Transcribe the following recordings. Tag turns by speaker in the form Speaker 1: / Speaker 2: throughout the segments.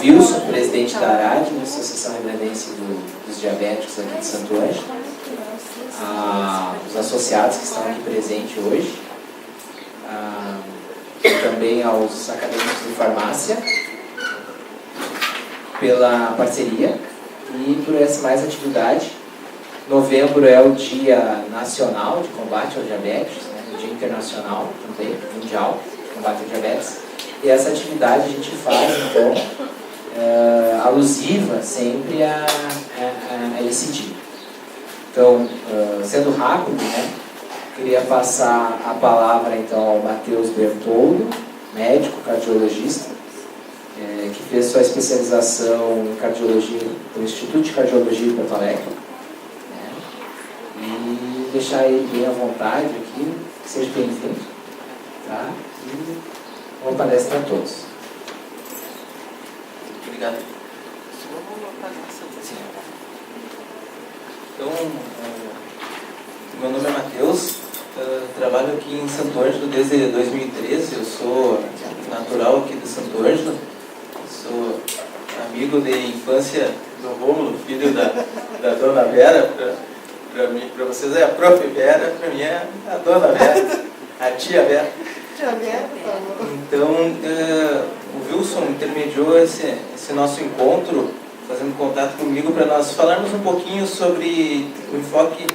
Speaker 1: Wilson, presidente da ARAD, Associação Rio-Grandense dos Diabéticos aqui de Santo Ângelo, os associados que estão aqui presentes hoje, também aos acadêmicos de farmácia, pela parceria e por essa mais atividade. Novembro é o Dia Nacional de Combate ao Diabetes, né? O Dia Internacional também, Mundial de Combate ao Diabetes. E essa atividade a gente faz, então, alusiva sempre a esse dia. Então, sendo rápido, né? Queria passar a palavra, então, ao Matheus Bertoldo, médico cardiologista, que fez sua especialização em cardiologia no Instituto de Cardiologia de Porto Alegre. E deixar ele bem à vontade aqui, seja bem-vindo. Tá? E uma palestra a todos.
Speaker 2: Obrigado. Então, meu nome é Matheus, trabalho aqui em Santo Ângelo desde 2013, eu sou natural aqui de Santo Ângelo, sou amigo de infância do Rômulo, filho da Dona Vera. Para vocês é a Prof. Vera, para mim é a Dona Vera, a Tia Vera.
Speaker 3: Tia Vera, por favor.
Speaker 2: Então, o Wilson intermediou esse nosso encontro, fazendo contato comigo para nós falarmos um pouquinho sobre o enfoque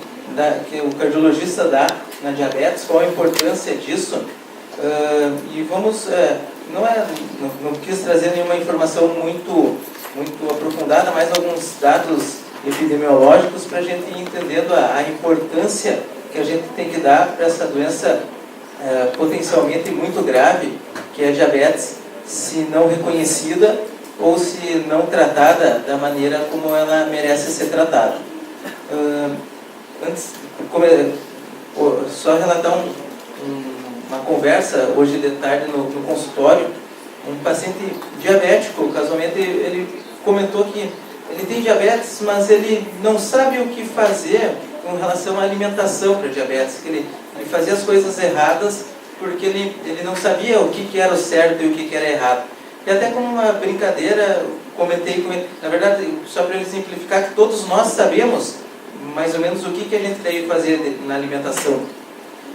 Speaker 2: que o cardiologista dá na diabetes, qual a importância disso. E vamos, não quis trazer nenhuma informação muito aprofundada, mas alguns dados epidemiológicos para a gente ir entendendo a importância que a gente tem que dar para essa doença potencialmente muito grave, que é a diabetes, se não reconhecida ou se não tratada da maneira como ela merece ser tratada. Antes, só relatar uma conversa hoje de tarde no consultório, um paciente diabético, casualmente ele comentou que ele tem diabetes, mas ele não sabe o que fazer com relação à alimentação para diabetes, que ele fazia as coisas erradas porque ele não sabia o que era o certo e o que era errado. E até como uma brincadeira, comentei com ele, na verdade, só para ele simplificar, que todos nós sabemos mais ou menos o que a gente deve fazer na alimentação.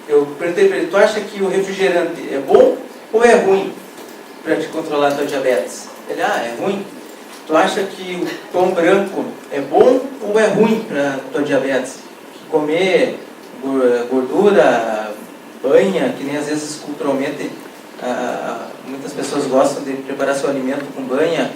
Speaker 2: Eu perguntei para ele, tu acha que o refrigerante é bom ou é ruim para te controlar a tua diabetes? Ele, é ruim. Tu acha que o pão branco é bom ou é ruim para a tua diabetes? Comer gordura, banha, que nem às vezes culturalmente muitas pessoas gostam de preparar seu alimento com banha,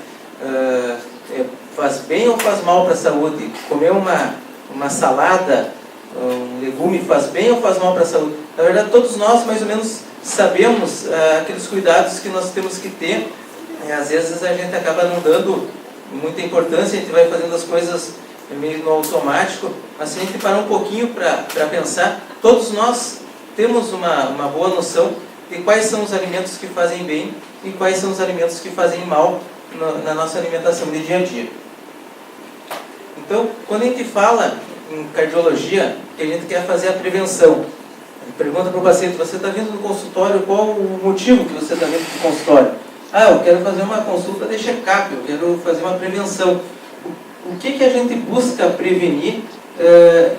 Speaker 2: faz bem ou faz mal para a saúde? Comer uma salada, um legume faz bem ou faz mal para a saúde? Na verdade, todos nós mais ou menos sabemos aqueles cuidados que nós temos que ter. E às vezes a gente acaba não dando muita importância, a gente vai fazendo as coisas meio no automático, mas se a gente parar um pouquinho para pensar, todos nós temos uma boa noção de quais são os alimentos que fazem bem e quais são os alimentos que fazem mal na nossa alimentação de dia a dia. Então, quando a gente fala em cardiologia, que a gente quer fazer a prevenção, a gente pergunta para o paciente, você está vindo do consultório, qual o motivo que você está vindo do consultório? Eu quero fazer uma consulta de check-up, eu quero fazer uma prevenção. O que a gente busca prevenir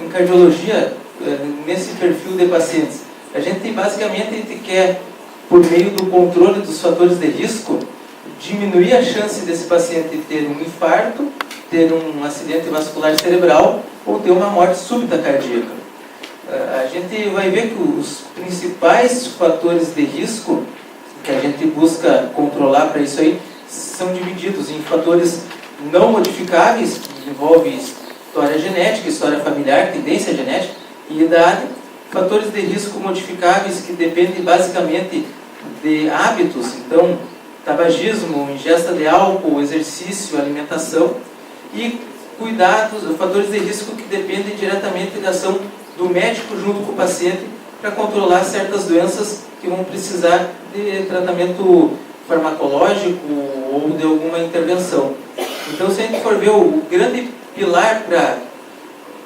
Speaker 2: em cardiologia, nesse perfil de pacientes? A gente basicamente quer, por meio do controle dos fatores de risco, diminuir a chance desse paciente ter um infarto, ter um acidente vascular cerebral ou ter uma morte súbita cardíaca. A gente vai ver que os principais fatores de risco que a gente busca controlar para isso aí são divididos em fatores não modificáveis, que envolvem história genética, história familiar, tendência genética e idade. Fatores de risco modificáveis que dependem basicamente de hábitos, então tabagismo, ingesta de álcool, exercício, alimentação, e cuidados, fatores de risco que dependem diretamente da ação do médico junto com o paciente para controlar certas doenças que vão precisar de tratamento farmacológico ou de alguma intervenção. Então, se a gente for ver o grande pilar para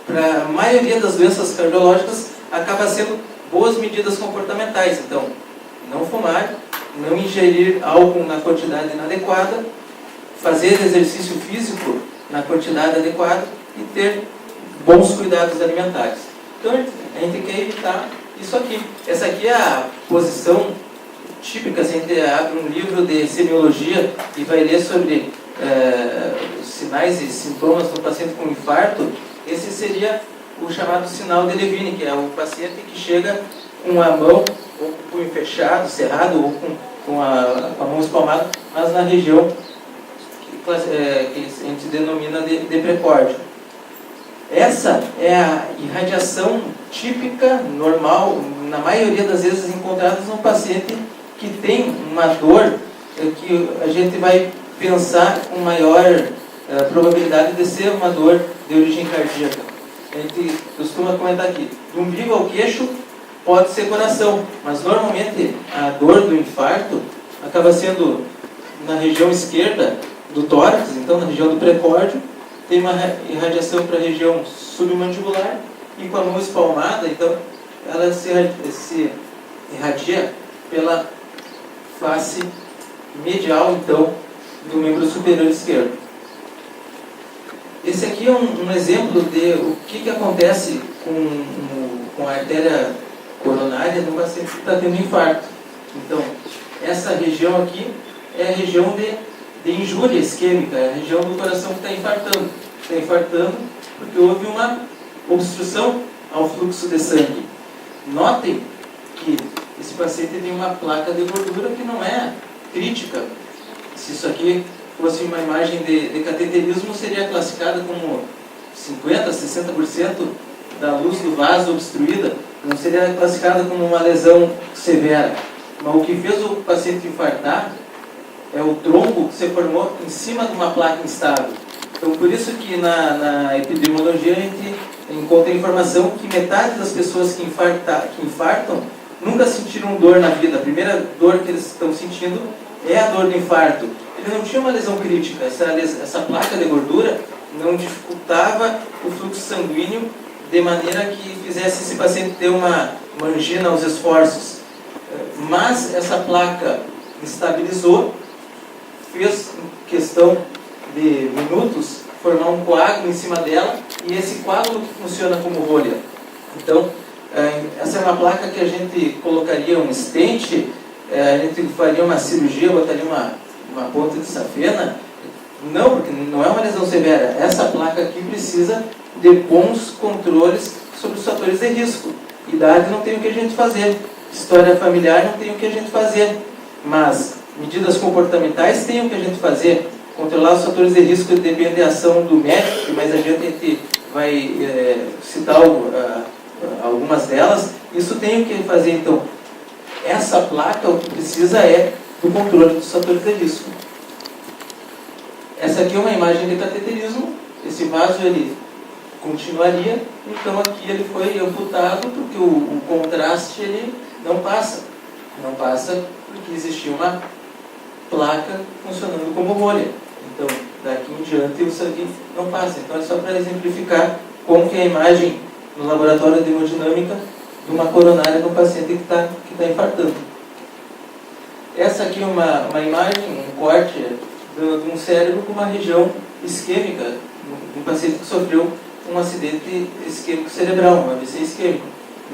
Speaker 2: a maioria das doenças cardiológicas, acaba sendo boas medidas comportamentais. Então, não fumar, não ingerir álcool na quantidade inadequada, fazer exercício físico na quantidade adequada e ter bons cuidados alimentares. Então, a gente quer evitar isso aqui. Essa aqui é a posição típica. Se a gente abre um livro de semiologia e vai ler sobre sinais e sintomas do paciente com infarto, esse seria o chamado sinal de Levine, que é o paciente que chega com a mão, ou com o punho fechado, cerrado, ou com a mão espalmada, mas na região que a gente denomina de precórdio. Essa é a irradiação típica, normal, na maioria das vezes encontrada no paciente que tem uma dor que a gente vai pensar com maior probabilidade de ser uma dor de origem cardíaca. A gente costuma comentar aqui, do umbigo ao queixo pode ser coração, mas normalmente a dor do infarto acaba sendo na região esquerda do tórax, então na região do precórdio, tem uma irradiação para a região submandibular e com a mão espalmada, então ela se irradia pela face medial, então, do membro superior esquerdo. Esse aqui é um exemplo de o que acontece com a artéria coronária no paciente que está tendo infarto. Então, essa região aqui é a região de injúria isquêmica, é a região do coração que está infartando. Está infartando porque houve uma obstrução ao fluxo de sangue. Notem que esse paciente tem uma placa de gordura que não é crítica. Se isso aqui fosse uma imagem de cateterismo, seria classificada como 50%, 60% da luz do vaso obstruída, não seria classificada como uma lesão severa. Mas o que fez o paciente infartar é o trombo que se formou em cima de uma placa instável. Então, por isso que na epidemiologia a gente encontra informação que metade das pessoas que infartam nunca sentiram dor na vida. A primeira dor que eles estão sentindo é a dor do infarto. Ele não tinha uma lesão crítica. Essa placa de gordura não dificultava o fluxo sanguíneo de maneira que fizesse esse paciente ter uma angina aos esforços. Mas essa placa estabilizou, fez questão de minutos formar um coágulo em cima dela, e esse coágulo que funciona como rolha. Então, essa é uma placa que a gente colocaria um stent, a gente faria uma cirurgia, botaria uma ponta de safena. Não, porque não é uma lesão severa. Essa placa aqui precisa de bons controles sobre os fatores de risco. Idade não tem o que a gente fazer, história familiar não tem o que a gente fazer, mas medidas comportamentais tem o que a gente fazer. Controlar os fatores de risco depende da ação do médico, mas a gente vai citar algumas delas. Isso tem o que fazer. Então, essa placa, o que precisa é do controle dos fatores de risco. Essa aqui é uma imagem de cateterismo. Esse vaso ele continuaria, então aqui ele foi amputado porque o contraste ele não passa. Não passa porque existia uma placa funcionando como rolha. Então, daqui em diante o sangue não passa. Então, é só para exemplificar como que é a imagem no laboratório de hemodinâmica de uma coronária de um paciente que está infartando. Essa aqui é uma imagem, um corte de um cérebro com uma região isquêmica, de um paciente que sofreu um acidente isquêmico cerebral, um AVC isquêmico.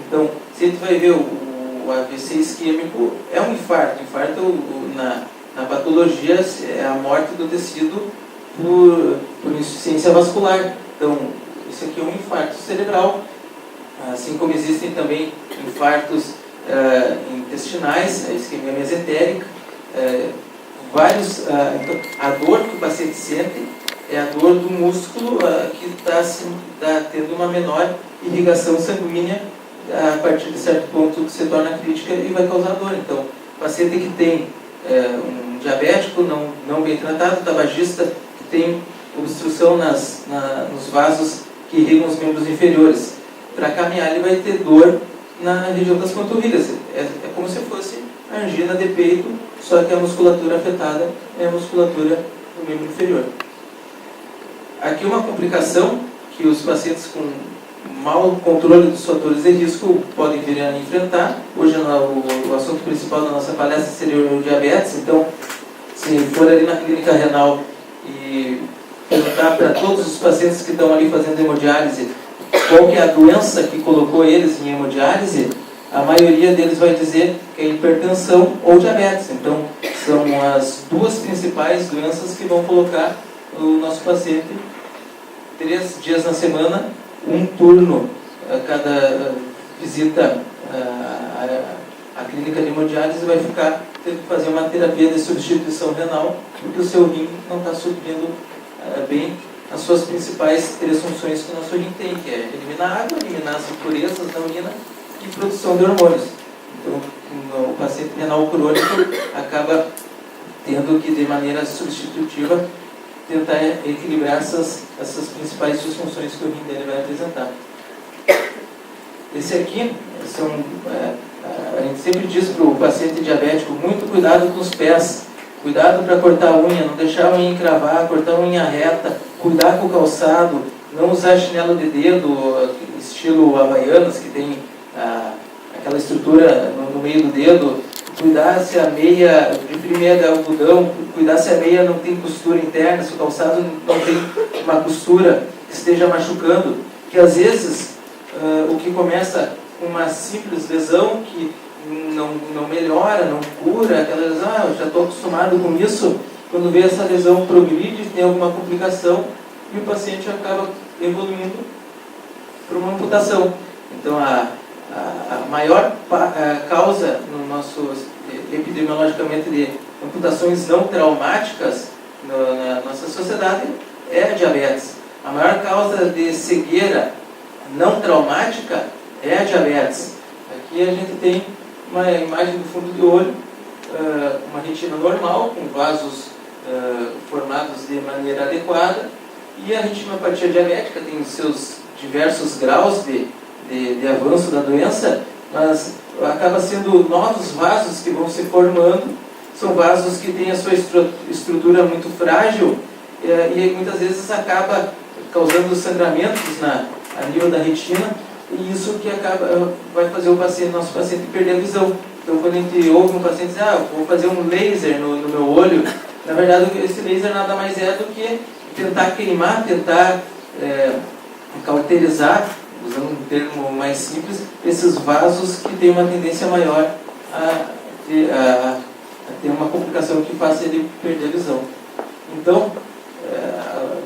Speaker 2: Então, se a gente vai ver o AVC isquêmico, é um infarto. Infarto, na patologia, é a morte do tecido por insuficiência vascular. Então, isso aqui é um infarto cerebral, assim como existem também infartos intestinais, a isquemia mesentérica, então, a dor que o paciente sente é a dor do músculo que está tendo uma menor irrigação sanguínea a partir de certo ponto que se torna crítica e vai causar dor. Então, o paciente que tem um diabético não bem tratado, tabagista, que tem obstrução nos vasos que irrigam os membros inferiores, para caminhar ele vai ter dor na região das panturrilhas. É como se fosse angina de peito, só que a musculatura afetada é a musculatura do membro inferior. Aqui uma complicação que os pacientes com mau controle dos fatores de risco podem vir a enfrentar. Hoje o assunto principal da nossa palestra seria o diabetes. Então, se for ali na clínica renal e e perguntar para todos os pacientes que estão ali fazendo hemodiálise qual que é a doença que colocou eles em hemodiálise, a maioria deles vai dizer que é hipertensão ou diabetes. Então, são as duas principais doenças que vão colocar o nosso paciente 3 dias na semana, um turno a cada visita à clínica de hemodiálise, vai ficar tendo que fazer uma terapia de substituição renal, porque o seu rim não está suprindo bem as suas principais 3 funções que o nosso rim tem, que é eliminar água, eliminar as impurezas da urina e produção de hormônios. Então, o paciente renal crônico acaba tendo que, de maneira substitutiva, tentar equilibrar essas principais disfunções que o rim dele vai apresentar. Esse aqui, a gente sempre diz para o paciente diabético, muito cuidado com os pés, cuidado para cortar a unha, não deixar a unha encravar, cortar a unha reta, cuidar com o calçado, não usar chinelo de dedo, estilo Havaianas, que tem aquela estrutura no meio do dedo, cuidar se a meia de primeira de algodão, cuidar se a meia não tem costura interna, se o calçado não tem uma costura que esteja machucando, que às vezes o que começa com uma simples lesão que não melhora, não cura, aquela lesão, eu já estou acostumado com isso, quando vê essa lesão progride, tem alguma complicação e o paciente acaba evoluindo para uma amputação. Então, a maior causa no nosso, epidemiologicamente, de amputações não traumáticas na nossa sociedade é a diabetes. A maior causa de cegueira não traumática é a diabetes. Aqui a gente tem uma imagem do fundo do olho, uma retina normal, com vasos formados de maneira adequada, e a retinopatia diabética tem os seus diversos graus de avanço da doença, mas acaba sendo novos vasos que vão se formando, são vasos que têm a sua estrutura muito frágil e muitas vezes acaba causando sangramentos a nível da retina, e isso que vai fazer nosso paciente perder a visão. Então, quando a gente ouve um paciente dizer, vou fazer um laser no meu olho, na verdade esse laser nada mais é do que tentar queimar, tentar cauterizar, usando um termo mais simples, esses vasos que têm uma tendência maior a ter uma complicação que faça ele perder a visão. Então,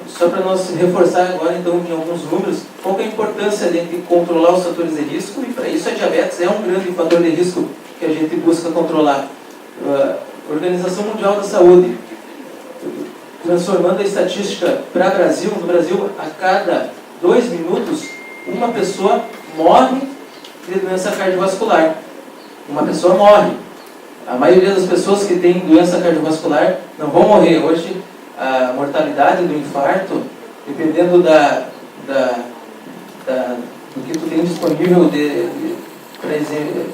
Speaker 2: só para nós reforçar agora, então, em alguns números, qual é a importância de controlar os fatores de risco, e para isso a diabetes é um grande fator de risco que a gente busca controlar. A Organização Mundial da Saúde, transformando a estatística para o Brasil, no Brasil, a cada 2 minutos, uma pessoa morre de doença cardiovascular. Uma pessoa morre. A maioria das pessoas que têm doença cardiovascular não vão morrer. Hoje, a mortalidade do infarto, dependendo do que tu tem disponível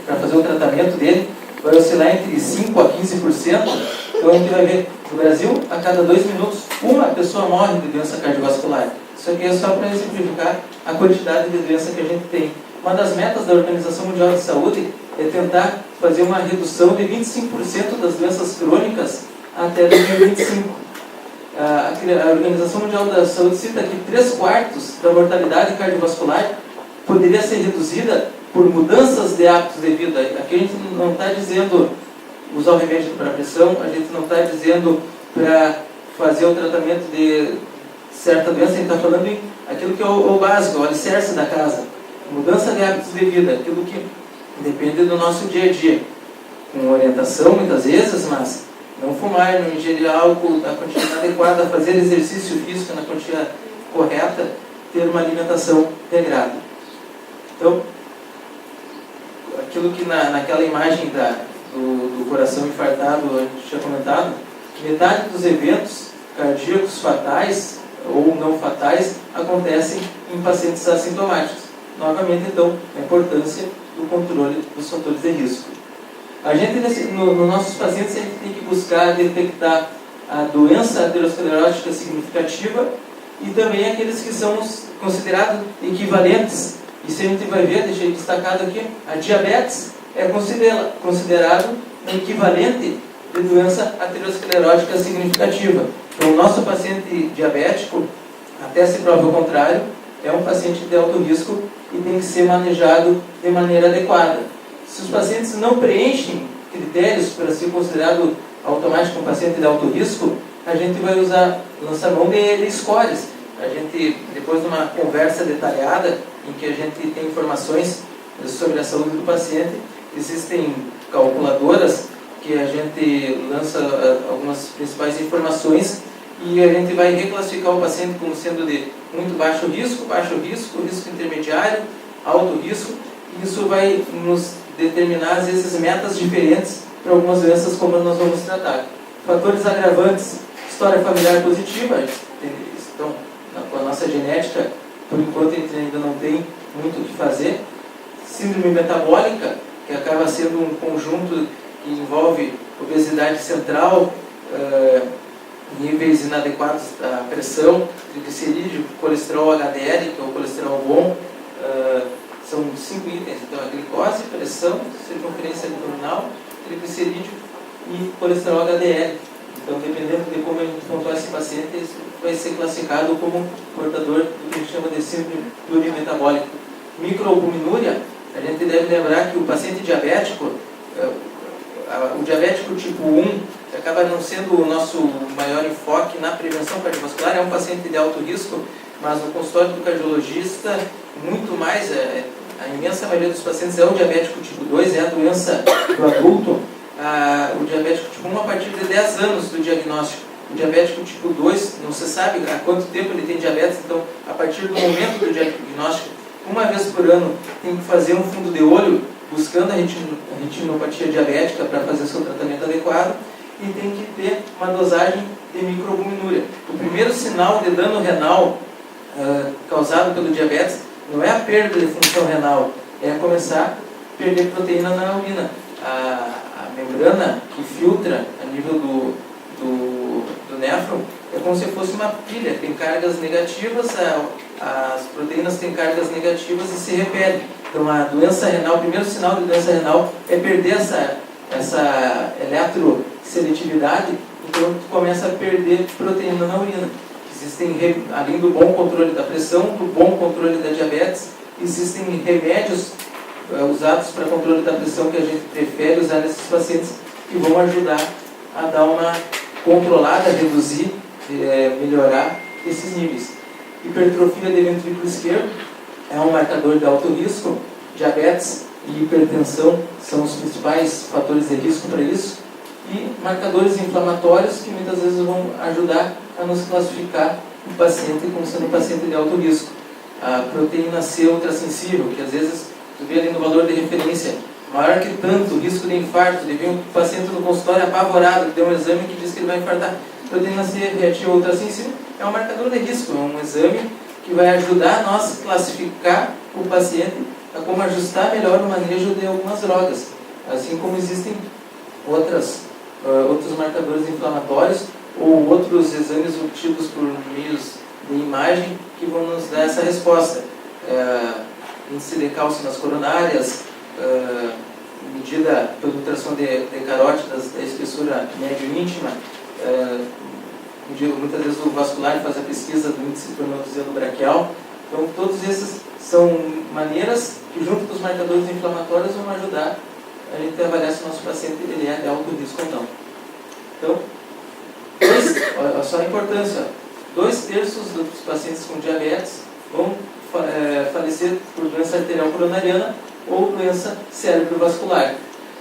Speaker 2: para fazer o tratamento dele, vai oscilar entre 5% a 15%. Então a gente vai ver, no Brasil, a cada 2 minutos, uma pessoa morre de doença cardiovascular. Isso aqui é só para exemplificar a quantidade de doença que a gente tem. Uma das metas da Organização Mundial de Saúde é tentar fazer uma redução de 25% das doenças crônicas até 2025. A Organização Mundial da Saúde cita que 3/4 da mortalidade cardiovascular poderia ser reduzida por mudanças de hábitos de vida. Aqui a gente não está dizendo usar o remédio para pressão, a gente não está dizendo para fazer o tratamento de certa doença, a gente está falando em aquilo que é o básico, o alicerce da casa. Mudança de hábitos de vida, aquilo que depende do nosso dia a dia. Com orientação, muitas vezes, mas não fumar, não ingerir álcool na quantidade adequada, fazer exercício físico na quantidade correta, ter uma alimentação regrada. Então, aquilo que naquela imagem do coração infartado a gente tinha comentado, metade dos eventos cardíacos fatais ou não fatais acontecem em pacientes assintomáticos. Novamente, então, a importância do controle dos fatores de risco. A gente, nos nossos pacientes, a gente tem que buscar detectar a doença aterosclerótica significativa e também aqueles que são considerados equivalentes. Isso a gente vai ver, deixei destacado aqui, a diabetes é considerado um equivalente de doença aterosclerótica significativa. Então, o nosso paciente diabético, até se prova o contrário, é um paciente de alto risco e tem que ser manejado de maneira adequada. Se os pacientes não preenchem critérios para ser considerado automático um paciente de alto risco, a gente vai lançar mão de scores. A gente, depois de uma conversa detalhada, em que a gente tem informações sobre a saúde do paciente, existem calculadoras que a gente lança algumas principais informações e a gente vai reclassificar o paciente como sendo de muito baixo risco, risco intermediário, alto risco, e isso vai nos determinar, às vezes, metas diferentes para algumas doenças como nós vamos tratar. Fatores agravantes, história familiar positiva, então, com a nossa genética, por enquanto a gente ainda não tem muito o que fazer. Síndrome metabólica, que acaba sendo um conjunto que envolve obesidade central, níveis inadequados da pressão, triglicerídeo, colesterol HDL, que é o colesterol bom, são 5 itens, então a glicose, pressão, circunferência abdominal, triglicerídeo e colesterol HDL. Então, dependendo de como a gente pontuar esse paciente, isso vai ser classificado como portador do que a gente chama de síndrome plurimetabólica. Microalbuminúria, a gente deve lembrar que o paciente diabético, o diabético tipo 1, que acaba não sendo o nosso maior enfoque na prevenção cardiovascular, é um paciente de alto risco, mas no consultório do cardiologista, muito mais, a imensa maioria dos pacientes é o diabético tipo 2, é a doença do adulto. O diabético tipo 1 a partir de 10 anos do diagnóstico. O diabético tipo 2, não se sabe há quanto tempo ele tem diabetes, então a partir do momento do diagnóstico, uma vez por ano, tem que fazer um fundo de olho, buscando a retinopatia diabética para fazer seu tratamento adequado, e tem que ter uma dosagem de microalbuminúria. O primeiro sinal de dano renal causado pelo diabetes não é a perda de função renal, é começar a perder proteína na urina. A membrana que filtra a nível do néfron é como se fosse uma pilha, tem cargas negativas, as proteínas têm cargas negativas e se repelem. Então a doença renal, o primeiro sinal de doença renal é perder essa eletroseletividade, então tu começa a perder proteína na urina. Existem, além do bom controle da pressão, do bom controle da diabetes, existem remédios usados para controle da pressão que a gente prefere usar nesses pacientes que vão ajudar a dar uma controlada, reduzir, melhorar esses níveis. Hipertrofia de ventrículo esquerdo é um marcador de alto risco. Diabetes e hipertensão são os principais fatores de risco para isso. E marcadores inflamatórios que muitas vezes vão ajudar a nos classificar o paciente como sendo um paciente de alto risco. A proteína C ultrassensível, que às vezes tu vê ali no valor de referência, maior que tanto, risco de infarto, de vir um paciente no consultório apavorado, que deu um exame que diz que ele vai infartar. Proteína C reativa ultrassensível é um marcador de risco, é um exame que vai ajudar a nós classificar o paciente a como ajustar melhor o manejo de algumas drogas, assim como existem outros marcadores inflamatórios ou outros exames obtidos por meios de imagem que vão nos dar essa resposta. Índice de cálcio nas coronárias, medida pelo ultrassom de carótidas da espessura médio-íntima, muitas vezes o vascular faz a pesquisa do índice tornozelo braquial. Então, todos esses são maneiras que, junto com os marcadores inflamatórios, vão ajudar a gente a avaliar se o nosso paciente ele é de alto risco ou não. Então, olha só a importância. 2/3 dos pacientes com diabetes vão falecer por doença arterial coronariana ou doença cerebrovascular.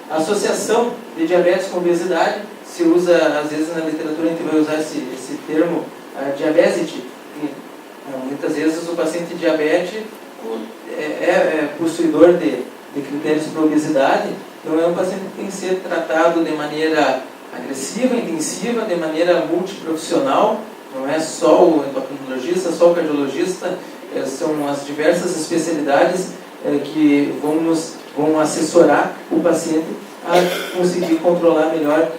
Speaker 2: A associação de diabetes com obesidade se usa, às vezes na literatura a gente vai usar esse termo, diabesity. Muitas vezes o paciente diabético é possuidor de critérios para obesidade, então é um paciente que tem que ser tratado de maneira agressiva, intensiva, de maneira multiprofissional, não é só o endocrinologista, só o cardiologista, são as diversas especialidades que vão assessorar o paciente a conseguir controlar melhor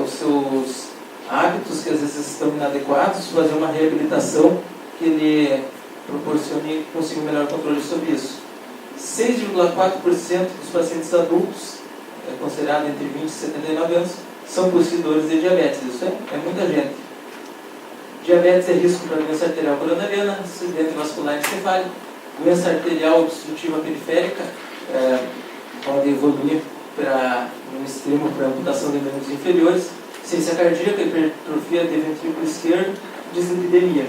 Speaker 2: os seus hábitos, que às vezes estão inadequados, fazer uma reabilitação que ele proporcione e consiga um melhor controle sobre isso. 6,4% dos pacientes adultos, considerados entre 20 e 79 anos, são possuidores de diabetes. Isso é muita gente. Diabetes é risco para doença arterial coronariana, acidente vascular encefálico, doença arterial obstrutiva periférica, pode evoluir para um extremo para amputação de membros inferiores, insuficiência cardíaca, hipertrofia de ventrículo esquerdo, dislipidemia.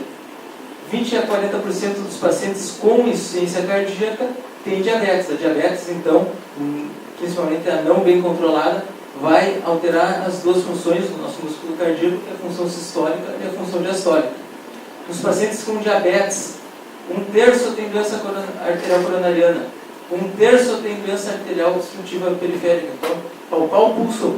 Speaker 2: 20 a 40% dos pacientes com insuficiência cardíaca têm diabetes. A diabetes, então, principalmente a não bem controlada, vai alterar as duas funções do nosso músculo cardíaco, que é a função sistólica e a função diastólica. Nos pacientes com diabetes, 1/3 tem doença arterial coronariana, 1/3 tem doença arterial obstrutiva periférica. Então, palpar o pulso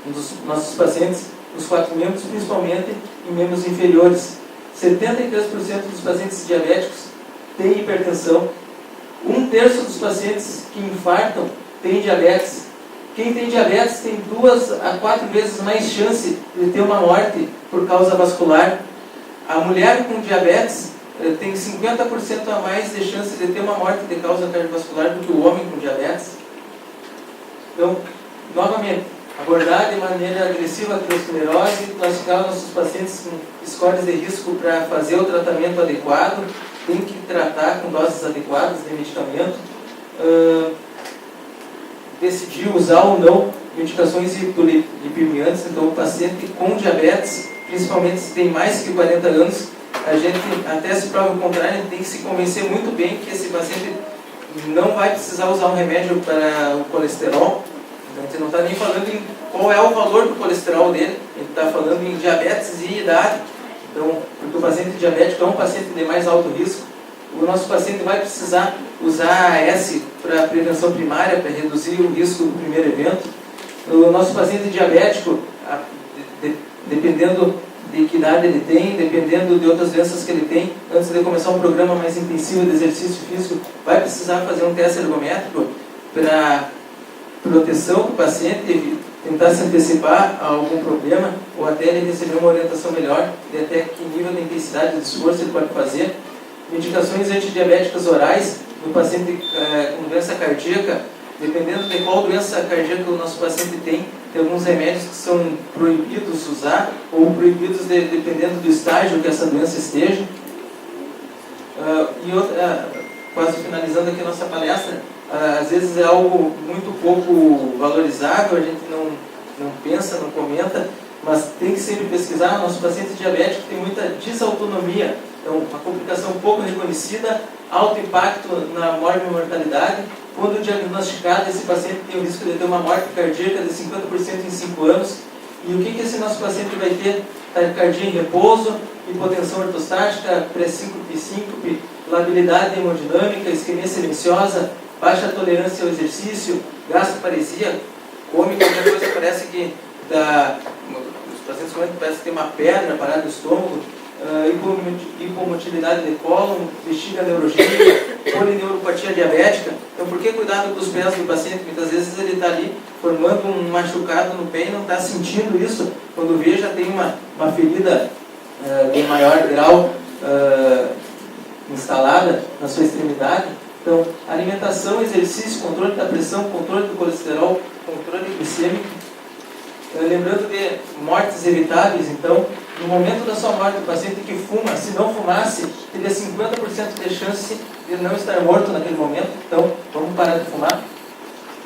Speaker 2: dos nossos pacientes, os 4 membros, principalmente em membros inferiores. 73% dos pacientes diabéticos têm hipertensão. 1/3 dos pacientes que infartam têm diabetes. Quem tem diabetes tem 2 a 4 vezes mais chance de ter uma morte por causa vascular. A mulher com diabetes tem 50% a mais de chance de ter uma morte de causa cardiovascular do que o homem com diabetes. Então, novamente, abordar de maneira agressiva a aterosclerose, classificar nossos pacientes com scores de risco para fazer o tratamento adequado, tem que tratar com doses adequadas de medicamento, decidir usar ou não medicações hipolipemiantes. Então, o paciente com diabetes, principalmente se tem mais que 40 anos, a gente, até se prova o contrário, a gente tem que se convencer muito bem que esse paciente não vai precisar usar um remédio para o colesterol. Então, a gente não está nem falando em qual é o valor do colesterol dele, a gente está falando em diabetes e idade. Então, porque o paciente diabético é um paciente de mais alto risco, o nosso paciente vai precisar usar AS para prevenção primária, para reduzir o risco do primeiro evento. O nosso paciente diabético, dependendo de que idade ele tem, dependendo de outras doenças que ele tem, antes de começar um programa mais intensivo de exercício físico, vai precisar fazer um teste ergométrico para proteção do paciente, tentar se antecipar a algum problema, ou até ele receber uma orientação melhor de até que nível de intensidade de esforço ele pode fazer. Medicações antidiabéticas orais no paciente com doença cardíaca, dependendo de qual doença cardíaca o nosso paciente tem alguns remédios que são proibidos usar, ou proibidos dependendo do estágio que essa doença esteja. E outra, quase finalizando aqui a nossa palestra, às vezes é algo muito pouco valorizável, a gente não pensa, não comenta, mas tem que sempre pesquisar. Nosso paciente diabético tem muita desautonomia, então uma complicação pouco reconhecida, alto impacto na mortalidade. Quando diagnosticado, esse paciente tem o risco de ter uma morte cardíaca de 50% em 5 anos. E o que esse nosso paciente vai ter? Taquicardia em repouso, hipotensão ortostática, pré-síncope, labilidade hemodinâmica, isquemia silenciosa, baixa tolerância ao exercício, gastroparesia, come qualquer coisa, parece que os pacientes comem, parece que tem uma pedra parada no estômago, hipomotilidade de cólon, bexiga neurogênica, polineuropatia diabética. Então, por que cuidado com os pés do paciente? Muitas vezes ele está ali formando um machucado no pé e não está sentindo isso. Quando vê, já tem uma ferida de maior grau instalada na sua extremidade. Então, alimentação, exercício, controle da pressão, controle do colesterol, controle glicêmico. Lembrando de mortes evitáveis, então, no momento da sua morte, o paciente que fuma, se não fumasse, teria 50% de chance de não estar morto naquele momento. Então, vamos parar de fumar.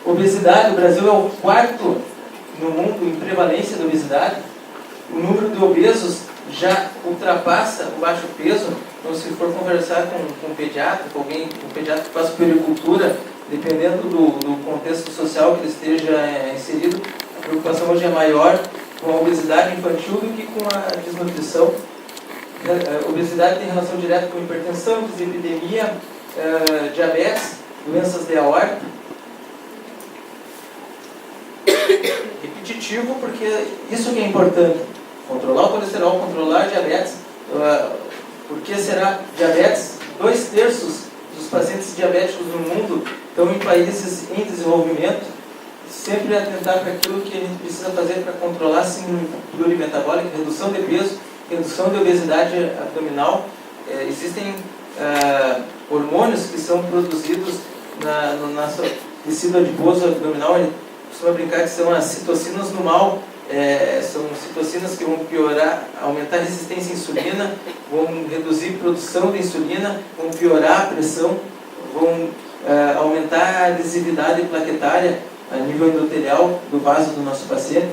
Speaker 2: Obesidade, o Brasil é o 4º no mundo em prevalência de obesidade. O número de obesos já ultrapassa o baixo peso. Então, se for conversar com um pediatra, com alguém, um pediatra que faz puericultura, dependendo do contexto social que ele esteja inserido, a preocupação hoje é maior com a obesidade infantil do que com a desnutrição. A obesidade tem relação direta com hipertensão, dislipidemia, diabetes, doenças de aorta. Repetitivo, porque isso que é importante. Controlar o colesterol, controlar a diabetes. Por que será diabetes? 2/3 dos pacientes diabéticos no mundo estão em países em desenvolvimento. Sempre atentar para aquilo que a gente precisa fazer para controlar a síndrome plurimetabólica, redução de peso, redução de obesidade abdominal. Existem hormônios que são produzidos no nosso tecido adiposo abdominal. A gente costuma brincar que são as citocinas no mal, são citocinas que vão piorar, aumentar a resistência à insulina, vão reduzir a produção de insulina, vão piorar a pressão, vão aumentar a adesividade plaquetária a nível endotelial do vaso do nosso paciente.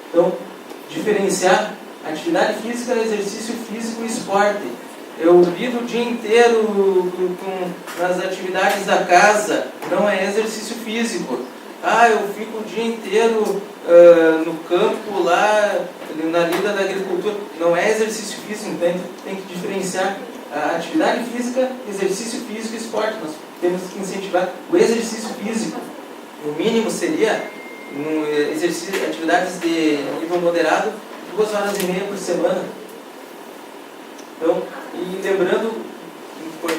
Speaker 2: Então, diferenciar atividade física, exercício físico e esporte. Eu lido o dia inteiro nas atividades da casa, não é exercício físico. Eu fico o dia inteiro no campo, lá na lida da agricultura. Não é exercício físico, então tem que diferenciar a atividade física, exercício físico e esporte. Nós temos que incentivar o exercício físico. O mínimo seria atividades de nível moderado, 2 horas e meia por semana. Então, e lembrando, por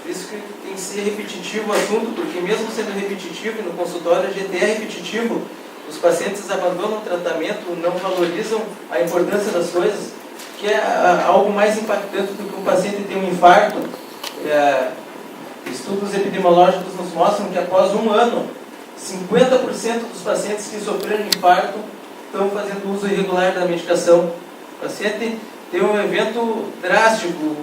Speaker 2: isso que tem que ser repetitivo o assunto, porque mesmo sendo repetitivo, e no consultório a gente é repetitivo, os pacientes abandonam o tratamento, não valorizam a importância das coisas, que é algo mais impactante do que um paciente ter um infarto. Estudos epidemiológicos nos mostram que após 1 ano, 50% dos pacientes que sofreram infarto estão fazendo uso irregular da medicação. O paciente tem um evento drástico,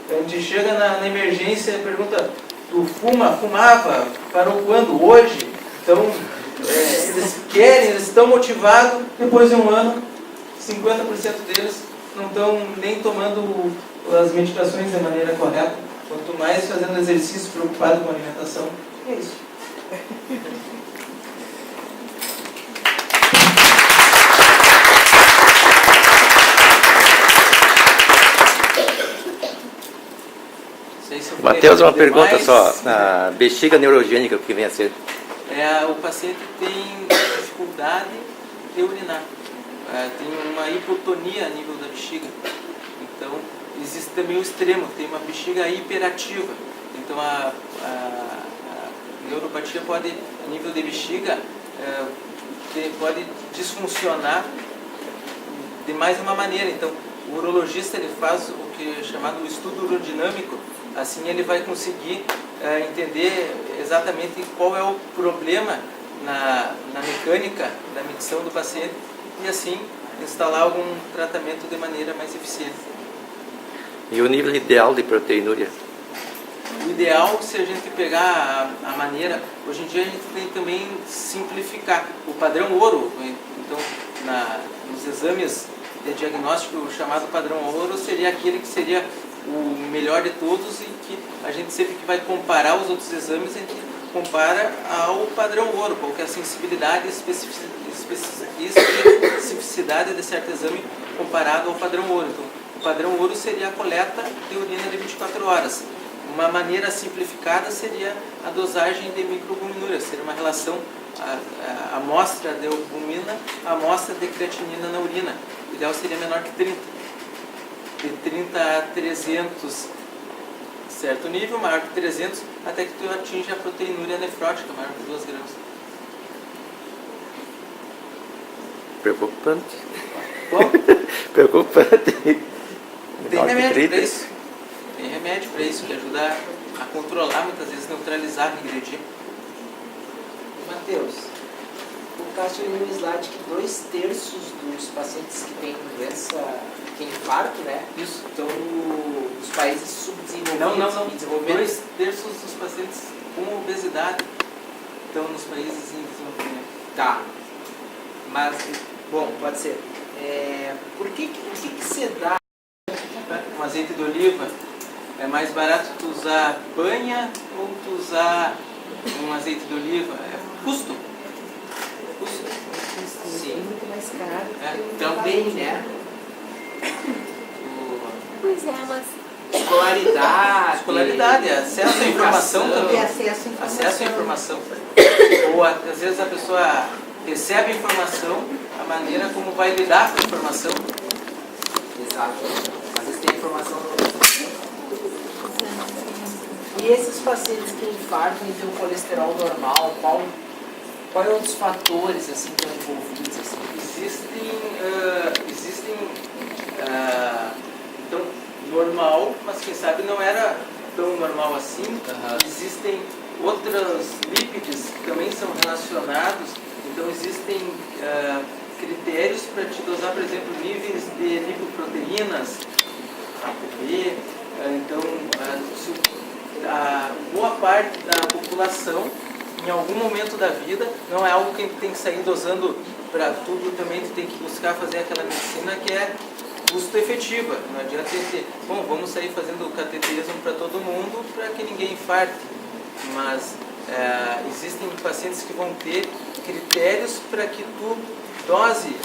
Speaker 2: a gente chega na emergência e pergunta: tu fumava, parou quando? Hoje? Então, eles estão motivados, depois de 1 ano, 50% deles não estão nem tomando as medicações de maneira correta, quanto mais fazendo exercício, preocupado com a alimentação. É isso.
Speaker 4: Matheus, uma pergunta só. A bexiga neurogênica, o que vem a ser?
Speaker 2: O paciente tem dificuldade de urinar. Tem uma hipotonia a nível da bexiga. Então, existe também o extremo, tem uma bexiga hiperativa. Então, a neuropatia pode, a nível de bexiga, pode disfuncionar de mais uma maneira. Então, o urologista ele faz o que é chamado estudo urodinâmico. Assim ele vai conseguir entender exatamente qual é o problema na mecânica da micção do paciente e assim instalar algum tratamento de maneira mais eficiente.
Speaker 4: E o nível ideal de proteinúria?
Speaker 2: O ideal, se a gente pegar a maneira, hoje em dia a gente tem também simplificar o padrão ouro. Então, nos exames de diagnóstico, o chamado padrão ouro seria aquele que seria o melhor de todos e que a gente sempre que vai comparar os outros exames, a gente compara ao padrão ouro, qual que é a sensibilidade e especificidade de certo exame comparado ao padrão ouro. Então, o padrão ouro seria a coleta de urina de 24 horas. Uma maneira simplificada seria a dosagem de microalbuminúria, seria uma relação a amostra de albumina, a amostra de creatinina na urina. O ideal seria menor que 30. De 30 a 300, certo nível, maior que 300, até que tu atinja a proteinúria nefrótica, maior que 2 gramas.
Speaker 4: Preocupante.
Speaker 2: Bom,
Speaker 4: Preocupante.
Speaker 2: tem remédio para isso. Tem remédio para isso, que ajuda a controlar, muitas vezes neutralizar, regredir.
Speaker 1: Matheus, colocaste ali no slide que 2/3 dos pacientes que têm doença, que tem infarto, né?
Speaker 2: Isso.
Speaker 1: Estão nos países subdesenvolvidos.
Speaker 2: Não.
Speaker 1: E desenvolvimento.
Speaker 2: 2/3 dos pacientes com obesidade estão nos países em desenvolvimento.
Speaker 1: Tá. Mas, bom, pode ser. Por que se dá?
Speaker 2: Um azeite de oliva, é mais barato tu usar banha ou tu usar um azeite de oliva? É custo.
Speaker 1: Sim.
Speaker 3: Muito mais caro.
Speaker 1: Também, né?
Speaker 5: Pois é, mas
Speaker 1: Escolaridade.
Speaker 2: Acesso à informação
Speaker 3: E
Speaker 2: também.
Speaker 3: acesso à informação.
Speaker 2: Acesso à informação. Ou às vezes a pessoa recebe a informação, a maneira como vai lidar com a informação.
Speaker 1: Exato. Às vezes tem informação. E esses pacientes que infartam e têm o colesterol normal, qual é outros fatores assim, que estão envolvidos? Assim?
Speaker 2: Existem então, normal, mas quem sabe não era tão normal assim. Existem outros lípides que também são relacionados. Então, Então existem critérios para te dosar, por exemplo, níveis de lipoproteínas, ApoB. Então, a boa parte da população, em algum momento da vida, não é algo que a gente tem que sair dosando para tudo, também tu tem que buscar fazer aquela medicina que é custo efetiva. Não adianta dizer, bom, vamos sair fazendo cateterismo para todo mundo para que ninguém infarte. Mas existem pacientes que vão ter critérios para que tu dose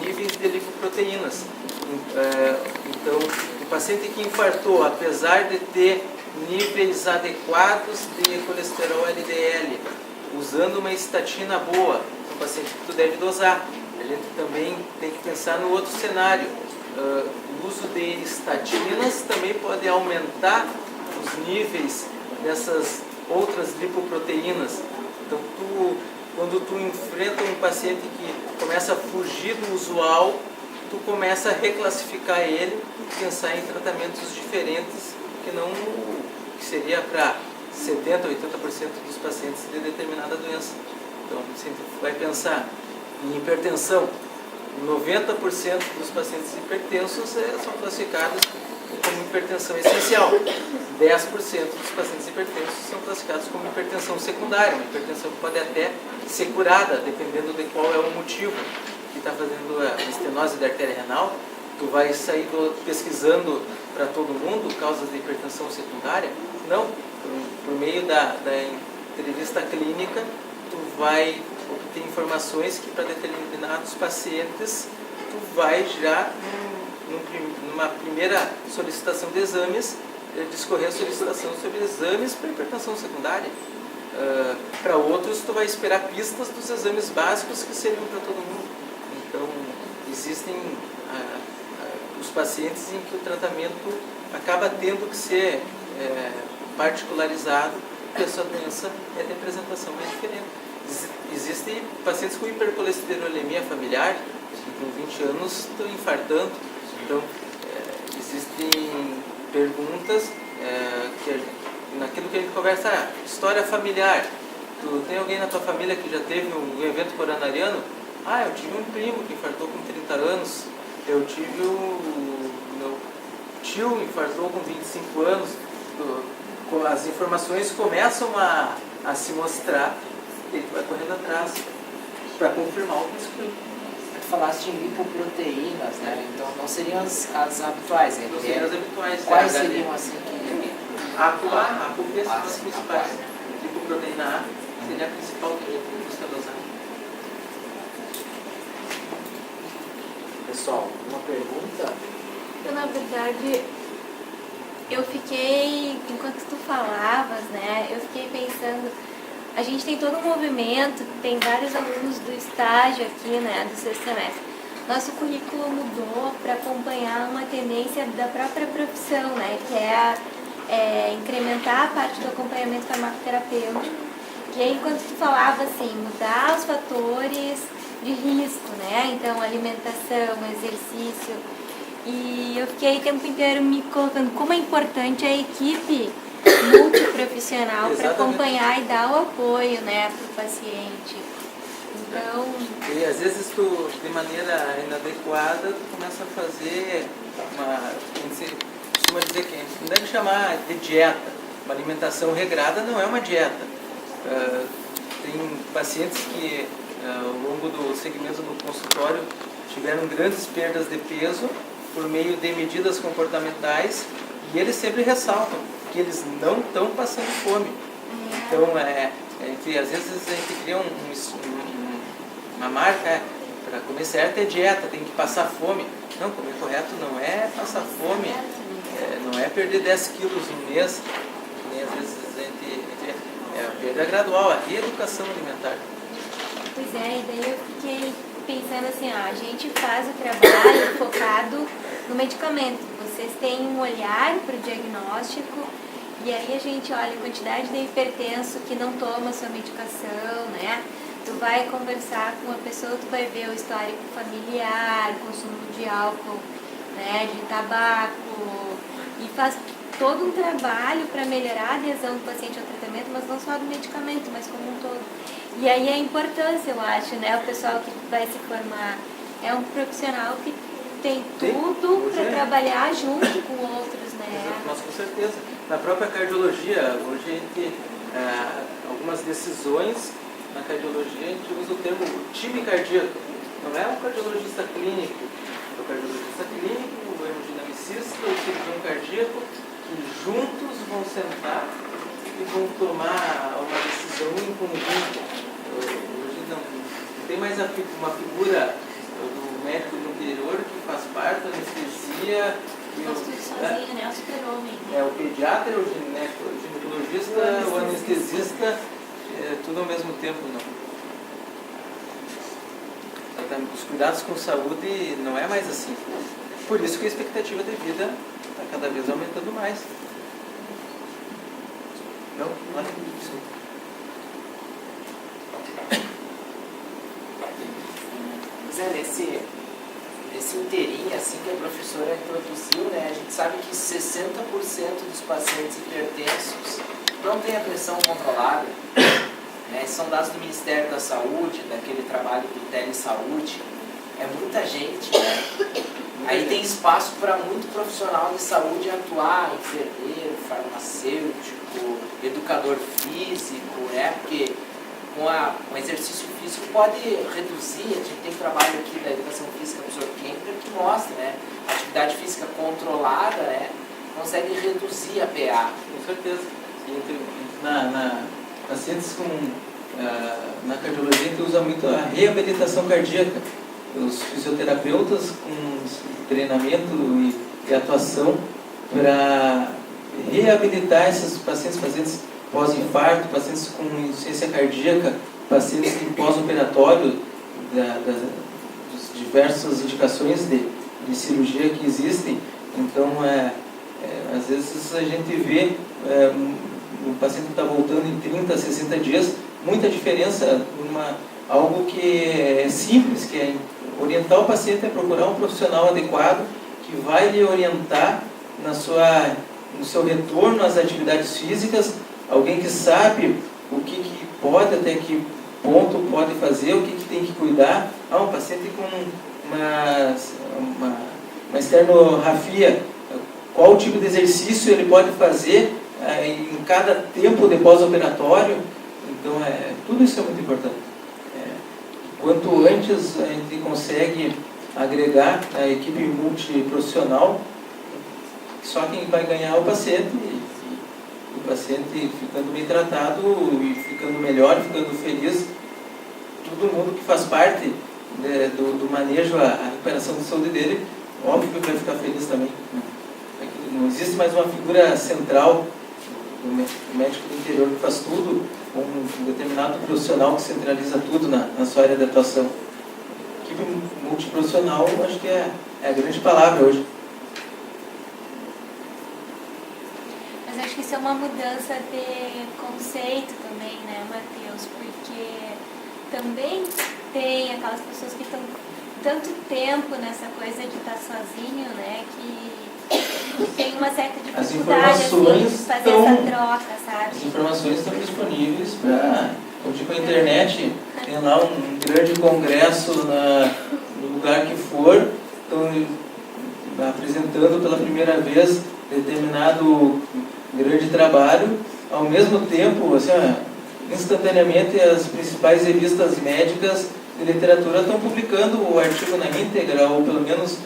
Speaker 2: níveis de lipoproteínas. Então, o paciente que infartou, apesar de ter níveis adequados de colesterol LDL, usando uma estatina boa, é um paciente que tu deve dosar. A gente também tem que pensar no outro cenário. O uso de estatinas também pode aumentar os níveis dessas outras lipoproteínas. Então, quando tu enfrenta um paciente que começa a fugir do usual, tu começa a reclassificar ele e pensar em tratamentos diferentes que seria para 70%, 80% dos pacientes de determinada doença. Então, se a gente vai pensar em hipertensão, 90% dos pacientes hipertensos são classificados como hipertensão essencial. 10% dos pacientes hipertensos são classificados como hipertensão secundária, uma hipertensão que pode até ser curada, dependendo de qual é o motivo que está fazendo a estenose da artéria renal. Tu vai sair pesquisando para todo mundo causas de hipertensão secundária? Não. Por meio da entrevista clínica, tu vai obter informações que para determinados pacientes tu vai já numa primeira solicitação de exames discorrer a solicitação sobre exames para hipertensão secundária. Para outros tu vai esperar pistas dos exames básicos que seriam para todo mundo. Então existem os pacientes em que o tratamento acaba tendo que ser particularizado porque a sua doença de apresentação é diferente. Existem pacientes com hipercolesterolemia familiar que com 20 anos estão infartando. Então, existem perguntas naquilo que a gente conversa, história familiar. Tu tem alguém na tua família que já teve um evento coronariano? Eu tive um primo que infartou com 30 anos. Eu tive meu tio infartou com 25 anos. As informações começam a se mostrar e ele vai correndo atrás para confirmar o risco.
Speaker 1: Tu falaste em lipoproteínas, né? Então não seriam as habituais, né?
Speaker 2: Não seriam as habituais.
Speaker 1: Quais seriam assim que...
Speaker 2: A ApoB são as principais. Lipoproteína A seria a principal que busca dosar.
Speaker 1: Pessoal, uma pergunta?
Speaker 5: Na verdade, eu fiquei, enquanto tu falavas, né, eu fiquei pensando, a gente tem todo um movimento, tem vários alunos do estágio aqui, né, do sexto semestre. Nosso currículo mudou para acompanhar uma tendência da própria profissão, né, que é incrementar a parte do acompanhamento farmacoterapêutico. E aí, enquanto tu falava assim, mudar os fatores de risco, né, então alimentação, exercício. E eu fiquei o tempo inteiro me colocando como é importante a equipe multiprofissional para acompanhar e dar o apoio, né, para o paciente. Então...
Speaker 2: E às vezes tu, de maneira inadequada, tu começa a fazer a gente costuma dizer que não deve chamar de dieta. Uma alimentação regrada não é uma dieta. Tem pacientes que ao longo do segmento do consultório tiveram grandes perdas de peso por meio de medidas comportamentais e eles sempre ressaltam que eles não estão passando fome. Então, às vezes a gente cria uma marca, para comer certo é dieta, tem que passar fome. Não, comer correto não é passar fome, não é perder 10 quilos no mês, nem às vezes a gente é a perda gradual, a reeducação alimentar.
Speaker 5: Pois é, e daí eu fiquei pensando assim, a gente faz o trabalho focado no medicamento. Vocês têm um olhar para o diagnóstico e aí a gente olha a quantidade de hipertenso que não toma sua medicação, né? Tu vai conversar com a pessoa, tu vai ver o histórico familiar, consumo de álcool, né, de tabaco, e faz todo um trabalho para melhorar a adesão do paciente ao tratamento, mas não só do medicamento, mas como um todo. E aí a importância, eu acho, né? O pessoal que vai se formar é um profissional que tem tudo para trabalhar junto com outros, né?
Speaker 2: Mas com certeza. Na própria cardiologia, hoje a gente, algumas decisões na cardiologia, a gente usa o termo time cardíaco. Não é um cardiologista clínico, é o cardiologista clínico, o hemodinamicista, o cirurgião cardíaco, que juntos vão sentar e vão tomar uma decisão em conjunto. Hoje não tem mais uma figura do médico do interior que faz parte da anestesia.
Speaker 5: Faz tudo sozinho, né? O super-homem.
Speaker 2: O pediatra, o ginecologista, o anestesista, tudo ao mesmo tempo, não. Os cuidados com saúde não é mais assim. Por isso que a expectativa de vida está cada vez aumentando mais. Não? Olha,
Speaker 1: nesse inteirinho assim que a professora introduziu, né, a gente sabe que 60% dos pacientes hipertensos não têm a pressão controlada. Né, são dados do Ministério da Saúde, daquele trabalho do Telesaúde. É muita gente, né? Aí tem espaço para muito profissional de saúde atuar, enfermeiro, farmacêutico, educador físico, né? Porque com o exercício físico pode reduzir, a gente tem trabalho aqui da educação física do Sr. Kempler que mostra, né? A atividade física controlada, né? Consegue reduzir a PA.
Speaker 2: Com certeza. Pacientes na cardiologia, a gente usa muito a reabilitação cardíaca. Os fisioterapeutas com treinamento e atuação para reabilitar esses pacientes pós-infarto, pacientes com insuficiência cardíaca, pacientes em pós-operatório, das diversas indicações de cirurgia que existem. Então, às vezes a gente vê o paciente que está voltando em 30, 60 dias, muita diferença, algo que é simples, que é orientar o paciente a procurar um profissional adequado que vai lhe orientar no seu retorno às atividades físicas, alguém que sabe o que pode, até que ponto pode fazer, o que tem que cuidar. Um paciente com uma esternorrafia, qual tipo de exercício ele pode fazer em cada tempo de pós-operatório. Então, tudo isso é muito importante. Quanto antes a gente consegue agregar a equipe multiprofissional, só quem vai ganhar é o paciente, e o paciente ficando bem tratado e ficando melhor, ficando feliz, todo mundo que faz parte do manejo, a recuperação de saúde dele, óbvio que vai ficar feliz também. Não existe mais uma figura central, o médico do interior que faz tudo, um determinado profissional que centraliza tudo na sua área de atuação. Equipe multiprofissional, acho que é a grande palavra hoje.
Speaker 5: Mas acho que isso é uma mudança de conceito também, né, Matheus? Porque também tem aquelas pessoas que estão tanto tempo nessa coisa de estar sozinho, né, que tem uma certa dificuldade assim, de fazer essa troca, sabe?
Speaker 2: As informações estão disponíveis para... Hoje com a internet, tem lá um grande congresso no lugar que for, estão apresentando pela primeira vez determinado grande trabalho. Ao mesmo tempo, assim, instantaneamente, as principais revistas médicas de literatura estão publicando o artigo na íntegra, ou pelo menos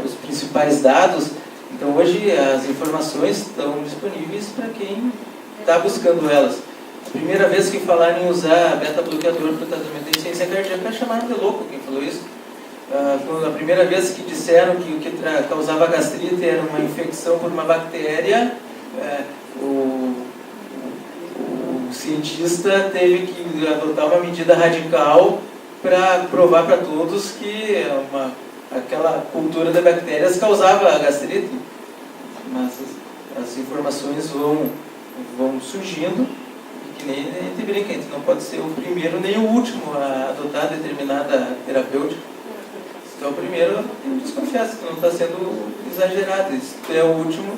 Speaker 2: os principais dados. Então hoje as informações estão disponíveis para quem está buscando elas. A primeira vez que falaram em usar beta-bloqueador para o tratamento da insuficiência cardíaca, chamaram de louco quem falou isso. A primeira vez que disseram que o que causava gastrite era uma infecção por uma bactéria, o cientista teve que adotar uma medida radical para provar para todos que aquela cultura de bactérias causava gastrite. Mas as informações vão surgindo, e que nem a gente brinca, a gente não pode ser o primeiro nem o último a adotar determinada terapêutica. tu é o primeiro, eu tenho desconfiança que não está sendo exagerado. E se tu é o último,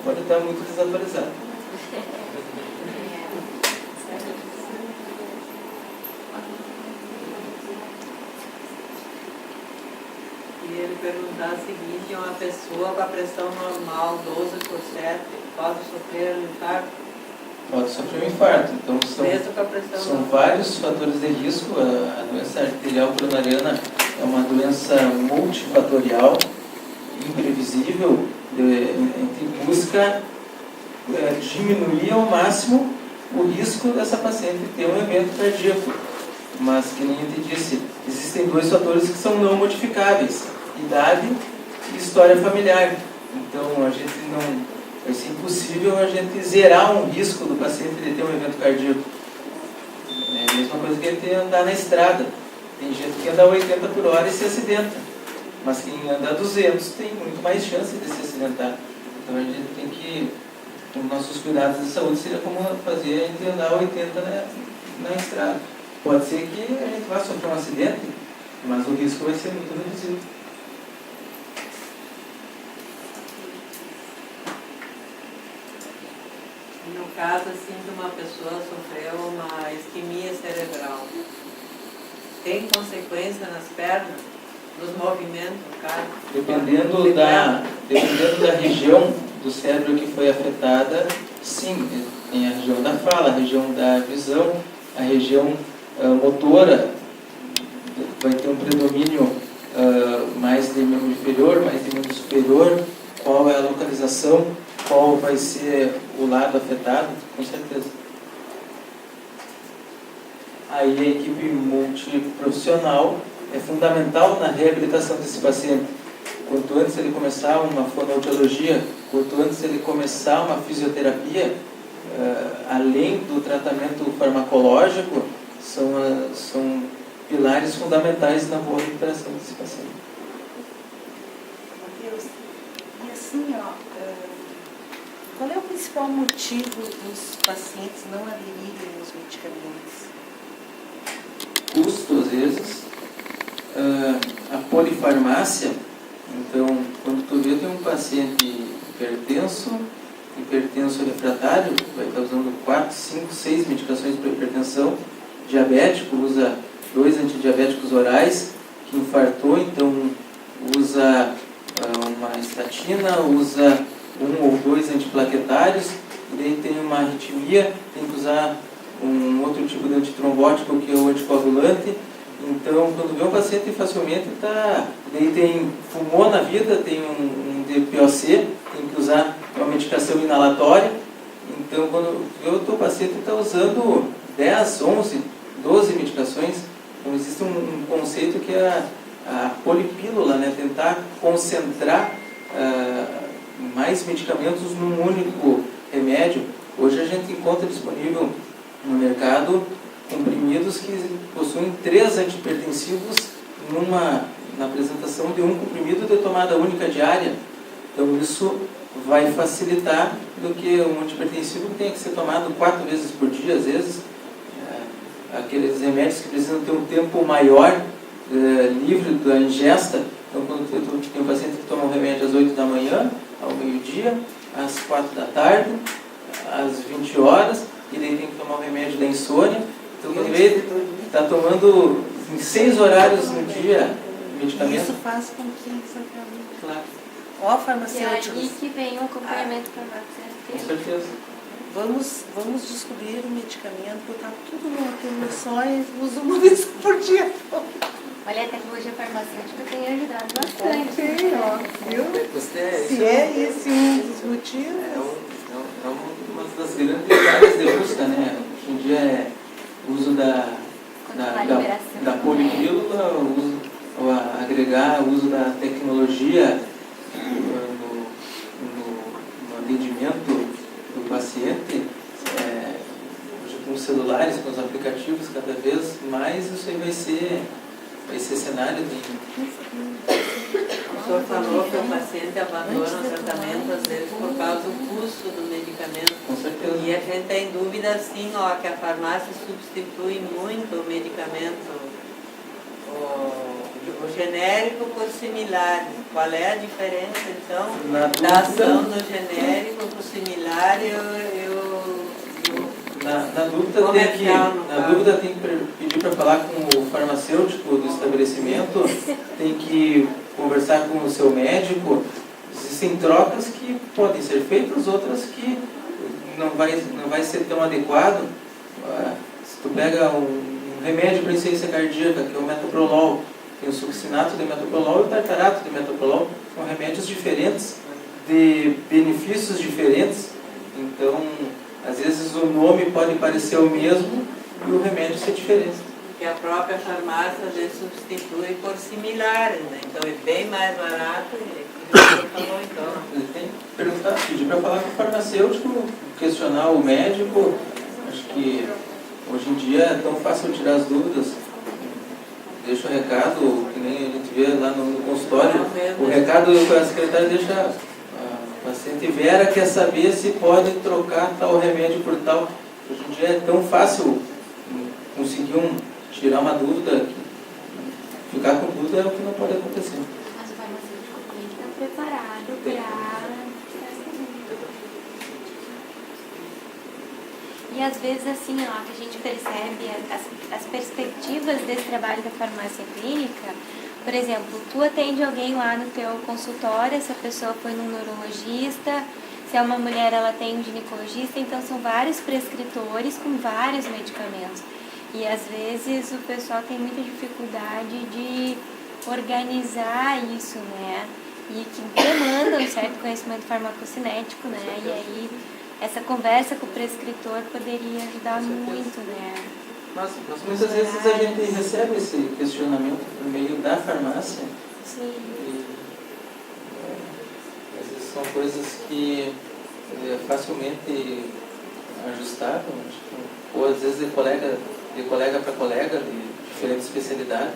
Speaker 2: pode estar muito desatualizado.
Speaker 3: E ele perguntar o seguinte: uma pessoa com a pressão normal 12/7 pode sofrer um infarto?
Speaker 2: Pode sofrer um infarto. Então
Speaker 3: Mesmo com a pressão
Speaker 2: são
Speaker 3: normal.
Speaker 2: vários fatores de risco. A doença arterial coronariana é uma doença multifatorial, imprevisível. A gente busca diminuir ao máximo o risco dessa paciente ter um evento cardíaco. Mas, que nem a gente disse, existem dois fatores que são não modificáveis: idade e história familiar. Então, a gente não... vai ser impossível a gente zerar um risco do paciente de ter um evento cardíaco. É a mesma coisa que ele andar na estrada. Tem gente que anda a 80 por hora e se acidenta. Mas quem anda a 200 tem muito mais chance de se acidentar. Então, a gente tem que... os nossos cuidados de saúde seria como fazer a gente andar a 80 na estrada. Pode ser que a gente vá sofrer um acidente, mas o risco vai ser muito reduzido.
Speaker 3: No caso, assim, de uma pessoa sofreu uma isquemia cerebral, tem consequência nas pernas, nos movimentos, no caso?
Speaker 2: Dependendo da região do cérebro que foi afetada, sim, tem a região da fala, a região da visão, a região motora, vai ter um predomínio mais de membro inferior, mais de membro superior. Qual é a localização, qual vai ser o lado afetado, com certeza. Aí a equipe multiprofissional é fundamental na reabilitação desse paciente. Quanto antes ele começar uma fonoaudiologia, quanto antes ele começar uma fisioterapia, além do tratamento farmacológico, são pilares fundamentais na boa recuperação desse paciente.
Speaker 6: Mateus, e assim, qual é o principal motivo dos pacientes não aderirem aos medicamentos?
Speaker 2: Custo, às vezes, a polifarmácia. Então, quando tu vê, tem um paciente hipertenso refratário, vai estar usando 4, 5, 6 medicações para hipertensão, diabético, usa 2 antidiabéticos orais, que infartou, então usa uma estatina, usa 1 ou 2 antiplaquetários, e daí tem uma arritmia, tem que usar um outro tipo de antitrombótico, que é o anticoagulante. Então, quando vê um paciente, facilmente fumou na vida, tem um DPOC, tem que usar uma medicação inalatória. Então, quando vê o teu paciente está usando 10, 11, 12 medicações, então existe um conceito que é a polipílula, né? Tentar concentrar mais medicamentos num único remédio. Hoje a gente encontra disponível no mercado comprimidos que possuem 3 antihipertensivos na apresentação de um comprimido de tomada única diária. Então isso vai facilitar do que um antihipertensivo que tem que ser tomado 4 vezes por dia, às vezes. Aqueles remédios que precisam ter um tempo maior livre da ingesta. Então, quando tu tem um paciente que toma um remédio às 8 da manhã, ao meio-dia, às 4 da tarde, às 20 horas, e daí tem que tomar o remédio da insônia. Então, quando ele está tomando em 6 horários no dia medicamento.
Speaker 6: Isso faz com que exatamente.
Speaker 2: Claro.
Speaker 6: Ó,
Speaker 5: E
Speaker 6: farmacêuticos,
Speaker 5: aí que vem o acompanhamento farmacêutico.
Speaker 2: Com certeza.
Speaker 6: vamos descobrir o medicamento, está tudo no sonho, usa uma vez por dia.
Speaker 5: Olha, a tecnologia farmacêutica tem ajudado bastante.
Speaker 6: Tem, ó, viu? Se é esse um dos motivos.
Speaker 2: É uma das grandes áreas de busca, né? Hoje em dia é o uso da polipílula, agregar o uso da tecnologia no atendimento do paciente, hoje com os celulares, com os aplicativos, cada vez mais isso aí vai ser cenário de...
Speaker 3: O senhor falou que o paciente abandona o tratamento, às vezes, por causa do custo do medicamento.
Speaker 2: Com certeza.
Speaker 3: E a gente tem dúvida, assim, que a farmácia substitui muito o medicamento. Hoje genérico por similar. Qual é a diferença, então,
Speaker 2: Na
Speaker 3: da
Speaker 2: dúvida-
Speaker 3: ação do genérico por similar
Speaker 2: Na dúvida,
Speaker 3: Comercial, no
Speaker 2: na
Speaker 3: caso.
Speaker 2: dúvida tem que pedir para falar com o farmacêutico do estabelecimento, tem que conversar com o seu médico. Existem trocas que podem ser feitas, outras que não vai ser tão adequado. Se tu pega um remédio para insuficiência cardíaca, que é o metoprolol, tem o succinato de metoprolol e o tartarato de metoprolol, são remédios diferentes, de benefícios diferentes. Então, às vezes o nome pode parecer o mesmo e o remédio ser diferente.
Speaker 3: que a própria farmácia às vezes substitui por similares, né? Então é bem mais barato e o senhor falou então.
Speaker 2: Ele tem que perguntar, pedir para falar com o farmacêutico, questionar o médico. Acho que hoje em dia é tão fácil tirar as dúvidas. Deixa o recado, que nem a gente vê lá no consultório, o recado que a secretária deixa, a paciente Vera quer saber se pode trocar tal remédio por tal. Hoje em dia é tão fácil conseguir tirar uma dúvida, ficar com dúvida é o que não pode acontecer.
Speaker 5: Mas o farmacêutico tem que estar preparado para... E às vezes assim, ó, que a gente percebe as perspectivas desse trabalho da farmácia clínica. Por exemplo, tu atende alguém lá no teu consultório, essa pessoa foi num neurologista, se é uma mulher ela tem um ginecologista, então são vários prescritores com vários medicamentos. E às vezes o pessoal tem muita dificuldade de organizar isso, né? E que demanda um certo conhecimento farmacocinético, né? E aí essa conversa com o prescritor poderia ajudar muito, né?
Speaker 2: Mas muitas vezes a gente recebe esse questionamento por meio da farmácia.
Speaker 5: Sim.
Speaker 2: E, às vezes são coisas que é facilmente ajustáveis, ou às vezes de colega para colega, de diferente especialidade.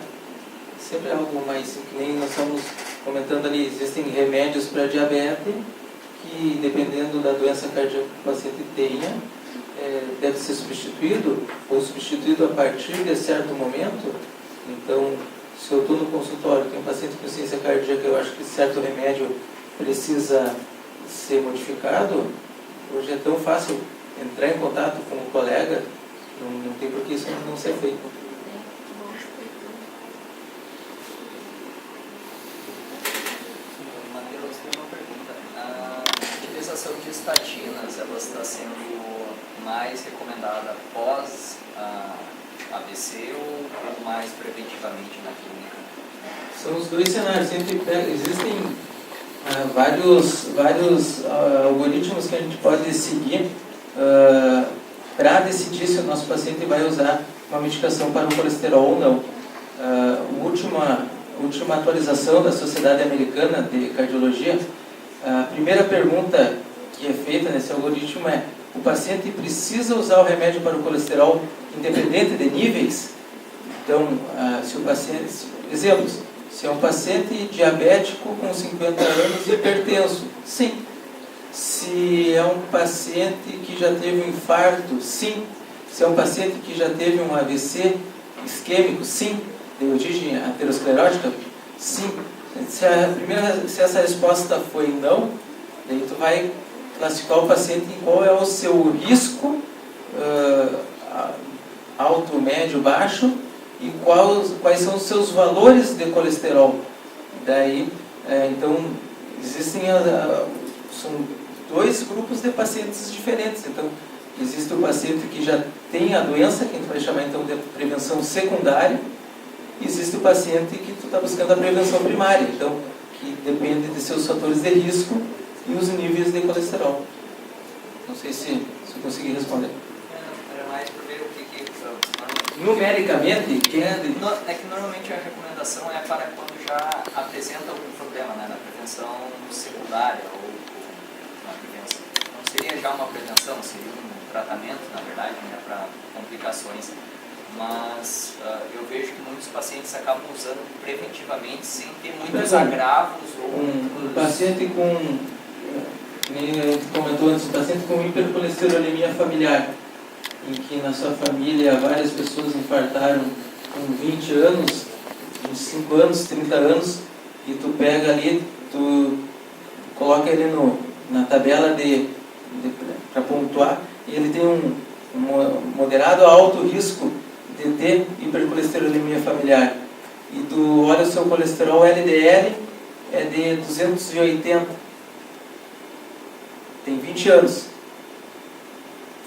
Speaker 2: Sempre é algo mais, que nem nós estamos comentando ali, existem remédios para diabetes, que dependendo da doença cardíaca que o paciente tenha, deve ser substituído, ou substituído a partir de certo momento. Então, se eu estou no consultório, tem um paciente com insuficiência cardíaca, eu acho que certo remédio precisa ser modificado, hoje é tão fácil entrar em contato com o colega, não tem por que isso não ser feito.
Speaker 7: Matheus, tem uma pergunta. A utilização de estatinas, ela está sendo mais recomendada após a AVC ou mais preventivamente na clínica?
Speaker 2: São os dois cenários. Existem vários algoritmos que a gente pode seguir para decidir se o nosso paciente vai usar uma medicação para o colesterol ou não. A última atualização da Sociedade Americana de Cardiologia, a primeira pergunta que é feita nesse algoritmo é: o paciente precisa usar o remédio para o colesterol independente de níveis? Então, se o paciente, exemplos, se é um paciente diabético com 50 anos e hipertenso, sim. Se é um paciente que já teve um infarto, sim. Se é um paciente que já teve um AVC isquêmico, sim. De origem aterosclerótica, sim. Se essa resposta foi não, daí tu vai classificar o paciente em qual é o seu risco, alto, médio, baixo, e quais são os seus valores de colesterol. Daí, então, existem são dois grupos de pacientes diferentes. Então, existe o paciente que já tem a doença, que a gente vai chamar então de prevenção secundária, e existe o paciente que tu está buscando a prevenção primária, então, que depende de seus fatores de risco e os níveis de colesterol. Não sei se eu consegui responder.
Speaker 7: Era mais para ver o que
Speaker 2: Numericamente,
Speaker 7: é que normalmente a recomendação é para quando já apresenta algum problema, né, na prevenção secundária ou na prevenção. Não seria já uma prevenção, seria um tratamento, na verdade, né, para complicações. Mas eu vejo que muitos pacientes acabam usando preventivamente sem ter muitos agravos ou
Speaker 2: um paciente com, nem a gente comentou antes, um paciente com hipercolesterolemia familiar, em que na sua família várias pessoas infartaram com 20 anos, 25 anos, 30 anos, e tu pega ali, tu coloca ele na tabela para pontuar, e ele tem um moderado a alto risco de ter hipercolesterolemia familiar. E tu olha o seu colesterol LDL, é de 280. Tem 20 anos.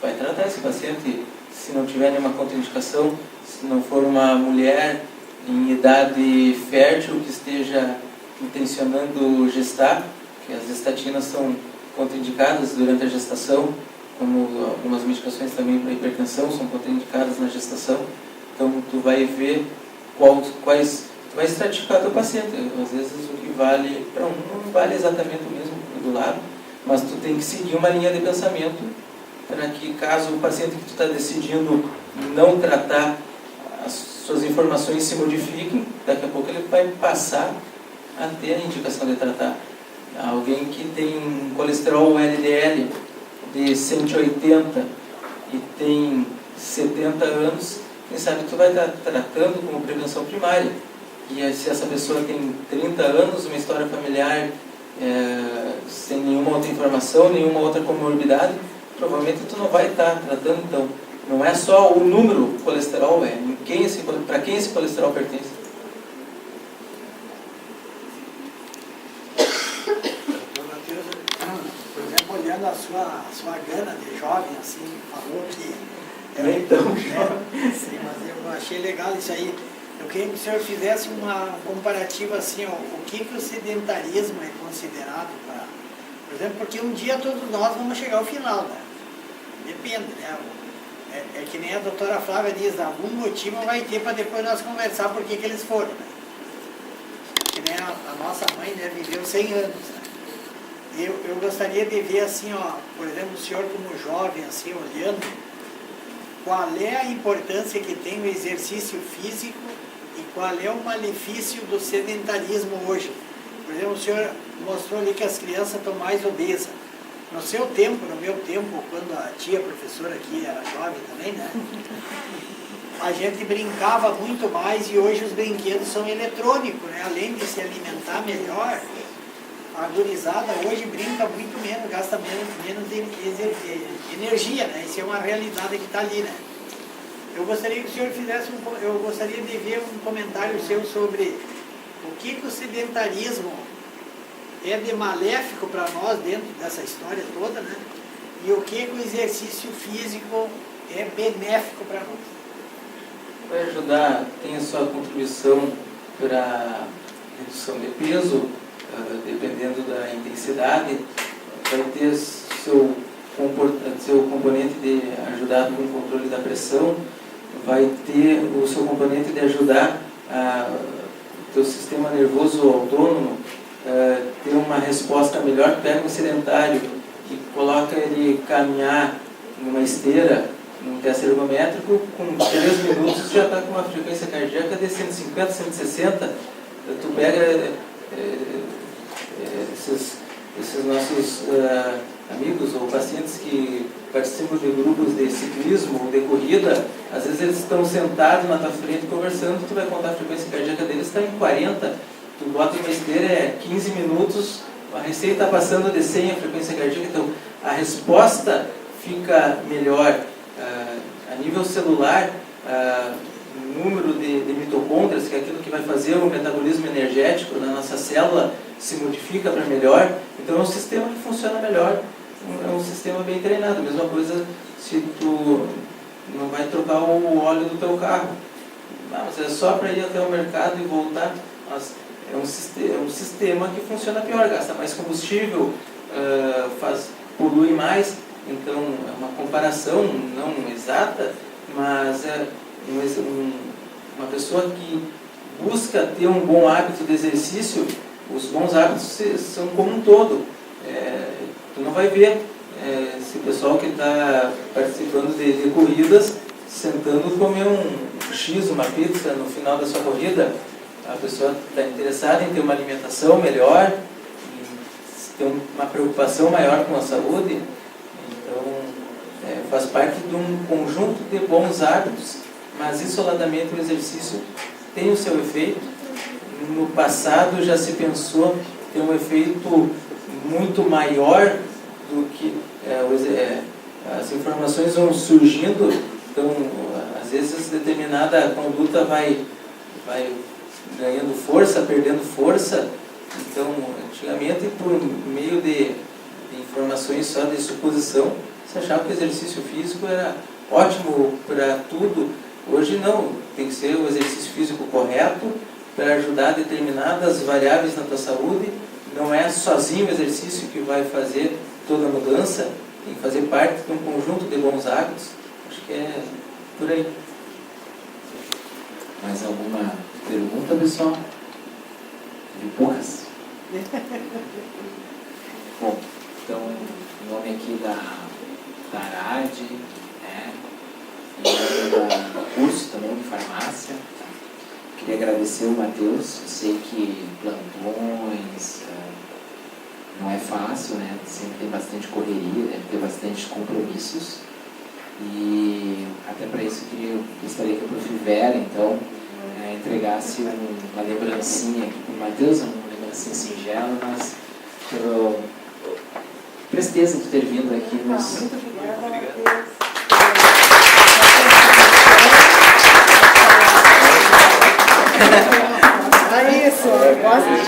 Speaker 2: Vai tratar esse paciente, se não tiver nenhuma contraindicação, se não for uma mulher em idade fértil que esteja intencionando gestar, que as estatinas são contraindicadas durante a gestação, como algumas medicações também para hipertensão são contraindicadas na gestação. Então tu vai ver quais tu vai estratificar teu paciente. Às vezes o que vale para um não vale exatamente o mesmo do lado, mas tu tem que seguir uma linha de pensamento para que, caso o paciente que tu está decidindo não tratar, as suas informações se modifiquem, daqui a pouco ele vai passar a ter a indicação de tratar. Alguém que tem colesterol LDL de 180 e tem 70 anos, quem sabe tu vai estar tratando como prevenção primária. E se essa pessoa tem 30 anos, uma história familiar sem nenhuma outra informação, nenhuma outra comorbidade, provavelmente tu não vai estar tratando. Então, não é só o número do colesterol, para quem esse colesterol pertence.
Speaker 8: Por exemplo, olhando a sua gana de jovem, assim, falou que...
Speaker 2: Nem tão
Speaker 8: jovem. Sim, mas eu achei legal isso aí. Eu queria que o senhor fizesse uma comparativa assim, ó, o que o sedentarismo é considerado para... Por exemplo, porque um dia todos nós vamos chegar ao final, né? Depende, né? É que nem a doutora Flávia diz, algum motivo vai ter para depois nós conversar por que eles foram, né? Que nem a nossa mãe, né, viveu 100 anos, né? Eu gostaria de ver assim, ó, por exemplo, o senhor como jovem, assim, olhando, qual é a importância que tem o exercício físico e qual é o malefício do sedentarismo hoje. Por exemplo, o senhor mostrou ali que as crianças estão mais obesas. No seu tempo, no meu tempo, quando a tia professora aqui era jovem também, né? A gente brincava muito mais e hoje os brinquedos são eletrônicos, né? Além de se alimentar melhor, a gurizada hoje brinca muito menos, gasta menos energia, né? Isso é uma realidade que está ali, né? Eu gostaria que o senhor fizesse eu gostaria de ver um comentário seu sobre o que o sedentarismo é de maléfico para nós dentro dessa história toda, né? E o que o exercício físico é benéfico para nós.
Speaker 2: Vai ajudar, tem a sua contribuição para redução de peso, dependendo da intensidade, vai ter seu componente de ajudar no controle da pressão, vai ter o seu componente de ajudar o teu sistema nervoso autônomo ter uma resposta melhor. Pega um sedentário e coloca ele caminhar numa esteira, num teste ergométrico, com 3 minutos já está com uma frequência cardíaca de 150, 160. Tu pega esses nossos amigos ou pacientes que participam de grupos de ciclismo ou de corrida, às vezes eles estão sentados na tua frente conversando, tu vai contar a frequência cardíaca deles, está em 40, tu bota uma esteira, 15 minutos, a recém está passando de 100 a frequência cardíaca, então a resposta fica melhor a nível celular, o número de mitocôndrias, que é aquilo que vai fazer o metabolismo energético na nossa célula, se modifica para melhor. Então é um sistema que funciona melhor, é um sistema bem treinado. A mesma coisa se tu não vai trocar o óleo do teu carro, mas é só para ir até o mercado e voltar. Mas é um sistema que funciona pior, gasta mais combustível, polui mais. Então é uma comparação não exata, mas é uma pessoa que busca ter um bom hábito de exercício. Os bons hábitos são como um todo. Tu não vai ver esse pessoal que está participando de corridas sentando comer um X, uma pizza no final da sua corrida. A pessoa está interessada em ter uma alimentação melhor, ter uma preocupação maior com a saúde. Então, faz parte de um conjunto de bons hábitos, mas isoladamente o exercício tem o seu efeito no passado já se pensou ter um efeito muito maior do que as informações vão surgindo, então às vezes determinada conduta vai ganhando força, perdendo força. Então, antigamente, por meio de informações só de suposição, se achava que o exercício físico era ótimo para tudo. Hoje não, tem que ser o exercício físico correto para ajudar determinadas variáveis na tua saúde. Não é sozinho o exercício que vai fazer toda a mudança, tem que fazer parte de um conjunto de bons hábitos. Acho que é por aí.
Speaker 1: Mais alguma pergunta, pessoal? De poucas? Bom, então, em nome aqui da ARAD, né, em nome do curso também de farmácia, tá? Queria agradecer o Matheus. Eu sei que plantões não é fácil, né? Sempre tem bastante correria, deve ter bastante compromissos. E até para isso eu gostaria que o Prof. Vera, então, entregasse uma lembrancinha aqui para o Matheus, uma lembrancinha singela, mas pela presteza de ter vindo aqui nos...
Speaker 6: Muito obrigada. Isso, eu gosto de